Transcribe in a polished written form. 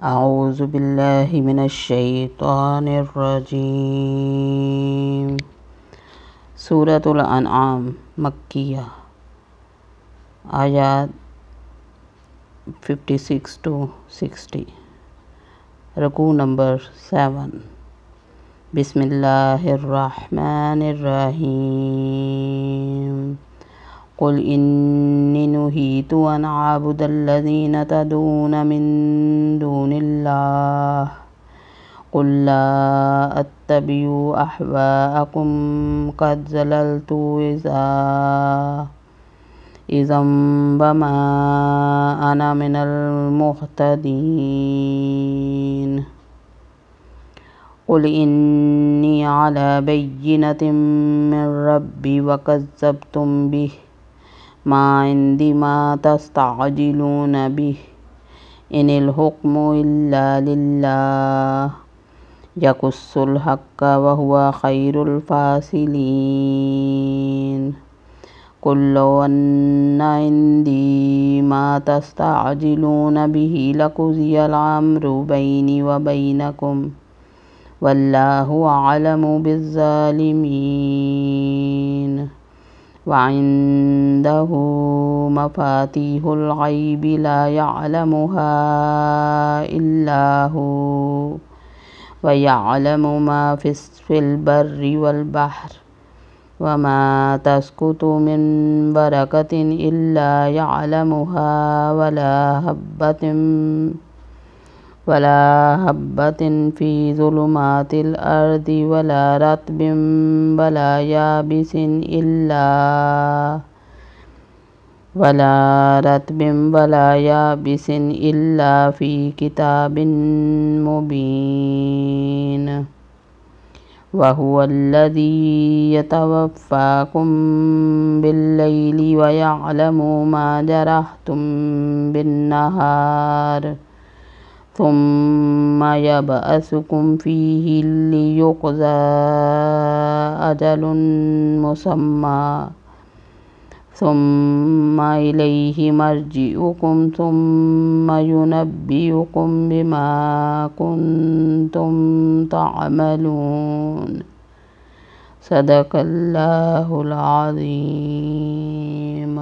अऊज़ु बिल्लाहि मिनश्शैतानिर रजीम। सूरतुल अनआम मक्किया, आयात 56 to 60। रुकू नंबर 7। बिस्मिल्लाहिर्रहमानिर्रहीम। कुल इन्नी नुहीतु अन अअबुदल्लज़ीना तदऊन मिन दूनिल्लाह कुल ला अत्तबिउ अहवाअकुम क़द ज़लल्तु इज़म वमा अना मिनल मुहतदीन। कुल इन्नी अला बय्यिनतिम मिन रब्बी व कज़्ज़बतुम बिही मा इंदी मा तस्तअजिलून बिही इनिल हुक्मु इल्ला लिल्लाह यकुस्सुल हक़्क़ व हुवा खैरुल फ़ासिलीन। कुल लौ अन्ना इंदी मा तस्तअजिलून बिही लक़ुज़ियल अम्रु बैनी व बैनकुम वल्लाहु अअलमु बिज़्ज़ालिमीन। व इंदहु मफ़ातिहुल ग़ैबि ला यअलमुहा इल्ला हु व यअलमु मा फ़िल बर्रि वल बहरि व मा तस्कुतु मिन वरक़तिन इल्ला यअलमुहा वला हब्बतिन फ़ी ज़ुलुमातिल अर्दि वला रत्बिन वला याबिसिन इल्ला फ़ी किताबिन मुबीन। व हुवल्लज़ी यतवफ़्फ़ाकुम बिल्लैलि व यअलमु मा जरहतुम बिन्नहार सुम्मा यबअसुकुम फ़ीहि लियुक़ज़ा अजलुन मुसम्मा सुम्मा इलैहि मर्जिउकुम सुम्मा युनब्बिउकुम बिमा कुन्तुम तअमलून। सदक़ल्लाहुल अज़ीम।